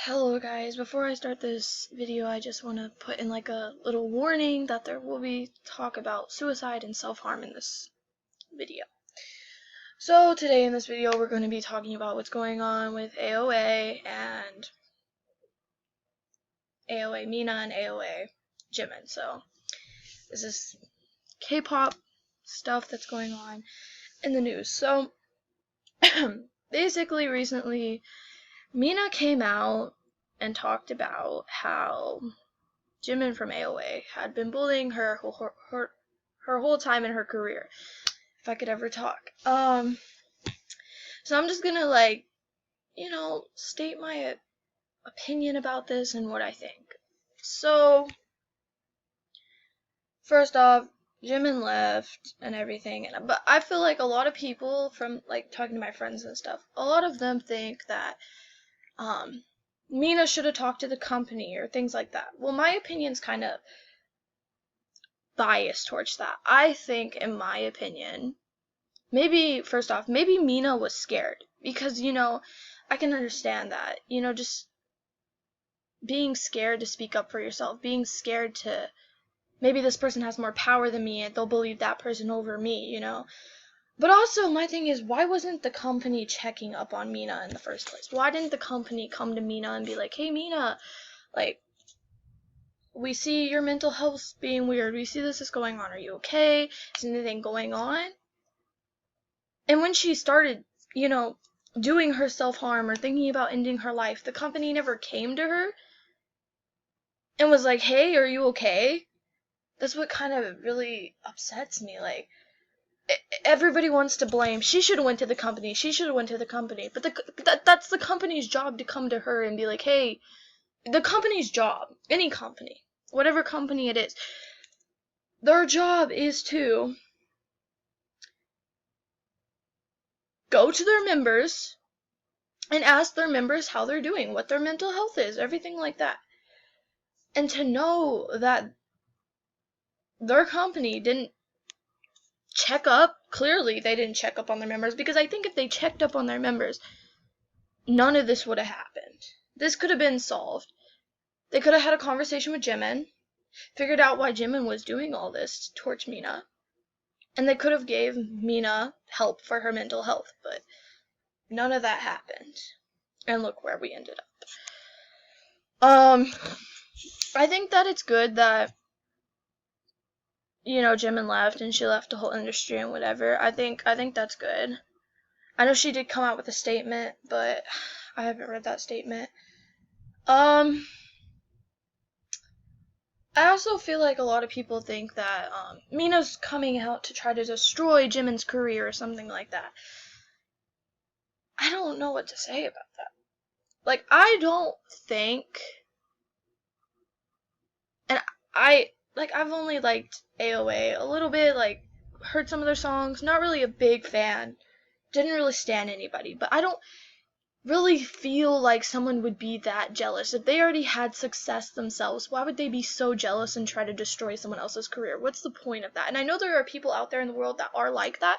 Hello guys, before I start this video I just want to put in like a little warning that there will be talk about suicide and self-harm in this video. So today in this video we're going to be talking about what's going on with AOA and AOA Mina and AOA Jimin. So this is K-pop stuff that's going on in the news. So basically recently Mina came out and talked about how Jimin from AOA had been bullying her whole time in her career. If I could ever talk. So I'm just gonna state my opinion about this and what I think. So first off, Jimin left and everything, but I feel like a lot of people from talking to my friends and stuff, a lot of them think that Mina should have talked to the company or things like that. Well, my opinion's kind of biased towards that. I think, in my opinion, maybe Mina was scared because, I can understand that, just being scared to speak up for yourself, being scared to, maybe this person has more power than me and they'll believe that person over me, But also, my thing is, why wasn't the company checking up on Mina in the first place? Why didn't the company come to Mina and be like, hey, Mina, we see your mental health being weird. We see this is going on. Are you okay? Is anything going on? And when she started, doing her self-harm or thinking about ending her life, the company never came to her and was like, hey, are you okay? That's what kind of really upsets me. Everybody wants to blame. She should have went to the company. But that's the company's job to come to her and be like, hey, the company's job, any company, whatever company it is, their job is to go to their members and ask their members how they're doing, what their mental health is, everything like that. And to know that their company didn't check up, clearly they didn't check up on their members, because I think if they checked up on their members, none of this would have happened. This could have been solved. They could have had a conversation with Jimin, figured out why Jimin was doing all this towards Mina, and they could have gave Mina help for her mental health, but none of that happened. And look where we ended up. I think that it's good that, Jimin left and she left the whole industry and whatever. I think that's good. I know she did come out with a statement, but I haven't read that statement. I also feel like a lot of people think that Mina's coming out to try to destroy Jimin's career or something like that. I don't know what to say about that. I don't think, and I've only liked AOA a little bit, heard some of their songs, not really a big fan, didn't really stan anybody, but I don't really feel like someone would be that jealous. If they already had success themselves, why would they be so jealous and try to destroy someone else's career? What's the point of that? And I know there are people out there in the world that are like that,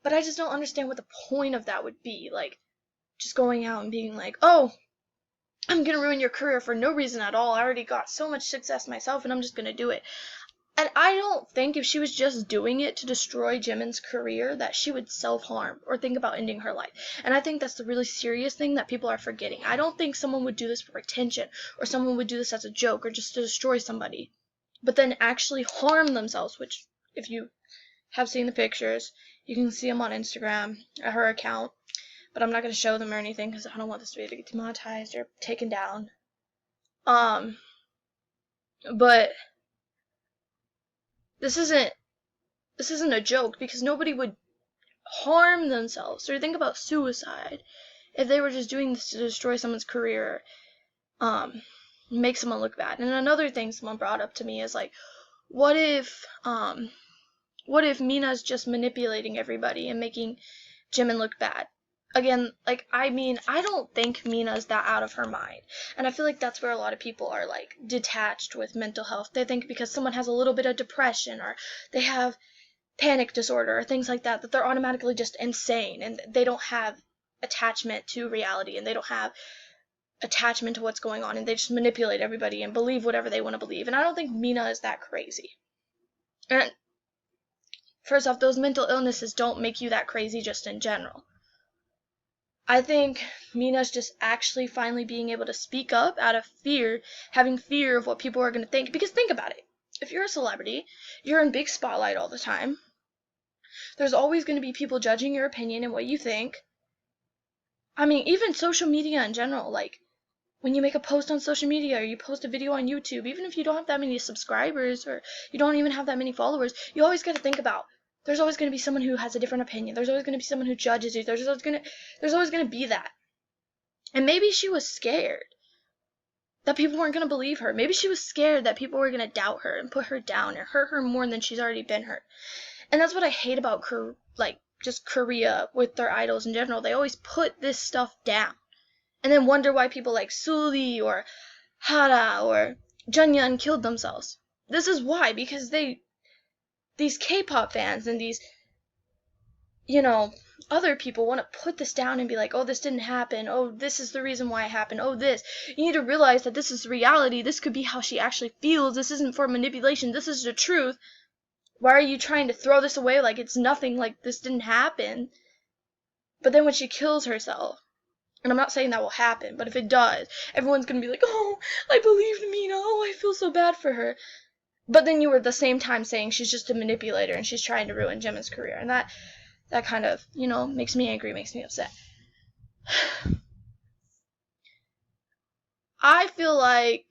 but I just don't understand what the point of that would be. Just going out and being like, oh, I'm gonna ruin your career for no reason at all. I already got so much success myself and I'm just gonna do it. And I don't think if she was just doing it to destroy Jimin's career that she would self-harm or think about ending her life. And I think that's the really serious thing that people are forgetting. I don't think someone would do this for attention or someone would do this as a joke or just to destroy somebody, but then actually harm themselves, which if you have seen the pictures, you can see them on Instagram at her account. But I'm not going to show them or anything because I don't want this video to get demonetized or taken down. But this isn't a joke, because nobody would harm themselves or think about suicide if they were just doing this to destroy someone's career, make someone look bad. And another thing someone brought up to me is what if Mina's just manipulating everybody and making Jimin look bad? Again, I don't think Mina's that out of her mind. And I feel like that's where a lot of people are, detached with mental health. They think because someone has a little bit of depression or they have panic disorder or things like that, that they're automatically just insane and they don't have attachment to reality and they don't have attachment to what's going on, and they just manipulate everybody and believe whatever they want to believe. And I don't think Mina is that crazy. And first off, those mental illnesses don't make you that crazy just in general. I think Mina's just actually finally being able to speak up out of fear, having fear of what people are going to think. Because think about it. If you're a celebrity, you're in big spotlight all the time. There's always going to be people judging your opinion and what you think. I mean, even social media in general, like, when you make a post on social media or you post a video on YouTube, even if you don't have that many subscribers or you don't even have that many followers, you always got to think about there's always going to be someone who has a different opinion. There's always going to be someone who judges you. There's always going to be that. And maybe she was scared that people weren't going to believe her. Maybe she was scared that people were going to doubt her and put her down and hurt her more than she's already been hurt. And that's what I hate about just Korea with their idols in general. They always put this stuff down. And then wonder why people like Sully or Hara or Junyeon killed themselves. This is why, because these K-pop fans and these, other people want to put this down and be like, oh, this didn't happen. Oh, this is the reason why it happened. Oh, this. You need to realize that this is reality. This could be how she actually feels. This isn't for manipulation. This is the truth. Why are you trying to throw this away like it's nothing, like this didn't happen? But then when she kills herself, and I'm not saying that will happen, but if it does, everyone's going to be like, oh, I believed Mina. Oh, I feel so bad for her. But then you were at the same time saying she's just a manipulator and she's trying to ruin Jimin's career. And that kind of, makes me angry, makes me upset. I feel like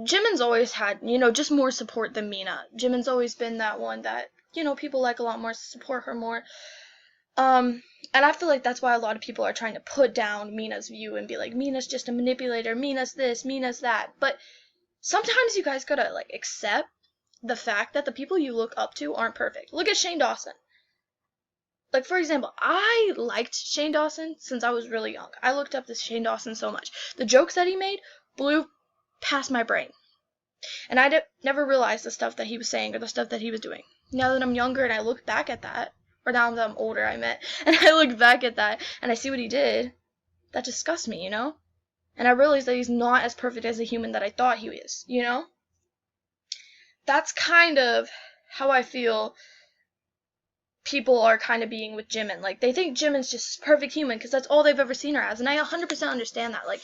Jimin's always had, just more support than Mina. Jimin's always been that one that, people like a lot more, support her more. And I feel like that's why a lot of people are trying to put down Mina's view and be like, Mina's just a manipulator, Mina's this, Mina's that. But sometimes you guys gotta, accept the fact that the people you look up to aren't perfect. Look at Shane Dawson. Like, for example, I liked Shane Dawson since I was really young. I looked up to Shane Dawson so much. The jokes that he made blew past my brain. And I never realized the stuff that he was saying or the stuff that he was doing. Now that I'm younger and I look back at that, or now that I'm older, and I look back at that and I see what he did, that disgusts me, And I realize that he's not as perfect as a human that I thought he is, That's kind of how I feel people are kind of being with Jimin. Like, they think Jimin's just perfect human because that's all they've ever seen her as. And I 100% understand that. Like,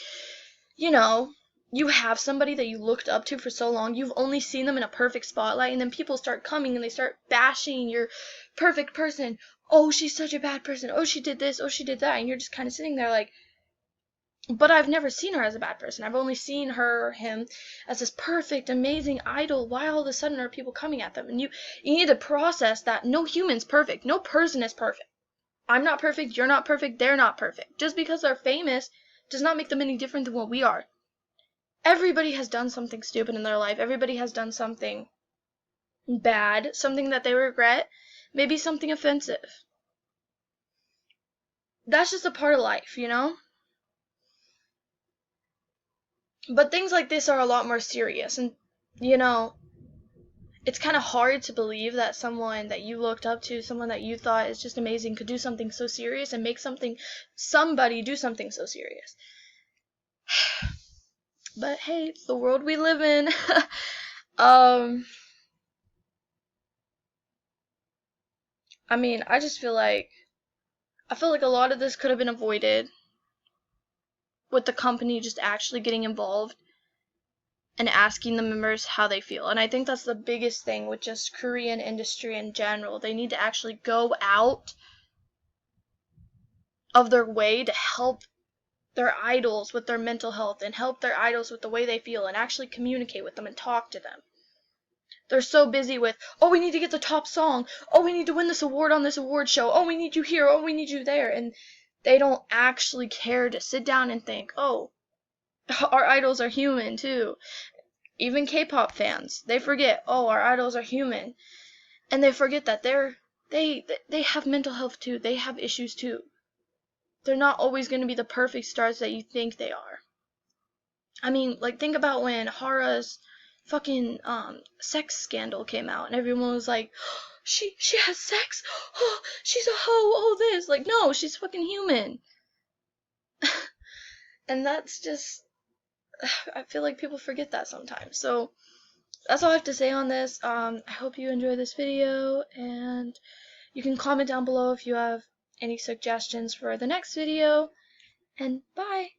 you have somebody that you looked up to for so long, you've only seen them in a perfect spotlight, and then people start coming and they start bashing your perfect person. Oh, she's such a bad person. Oh, she did this. Oh, she did that. And you're just kind of sitting there like, but I've never seen her as a bad person. I've only seen her or him as this perfect, amazing idol. Why all of a sudden are people coming at them? And you need to process that no human's perfect. No person is perfect. I'm not perfect. You're not perfect. They're not perfect. Just because they're famous does not make them any different than what we are. Everybody has done something stupid in their life. Everybody has done something bad, something that they regret, maybe something offensive. That's just a part of life, But things like this are a lot more serious, and, it's kind of hard to believe that someone that you looked up to, someone that you thought is just amazing, could do something so serious and make somebody do something so serious. But hey, it's the world we live in. I mean, I feel like a lot of this could have been avoided with the company just actually getting involved and asking the members how they feel. And I think that's the biggest thing with just Korean industry in general. They need to actually go out of their way to help their idols with their mental health and help their idols with the way they feel and actually communicate with them and talk to them. They're so busy with, oh, we need to get the top song. Oh, we need to win this award on this award show. Oh, we need you here. Oh, we need you there. And they don't actually care to sit down and think, oh, our idols are human too. Even K-pop fans, they forget, oh, our idols are human. And they forget that they have mental health too. They have issues too. They're not always going to be the perfect stars that you think they are. I mean, think about when Hara's fucking sex scandal came out and everyone was like, oh, she has sex, oh, she's a hoe, oh this. No, she's fucking human. And that's just, I feel like people forget that sometimes. So that's all I have to say on this. I hope you enjoy this video, and you can comment down below if you have any suggestions for the next video, and bye!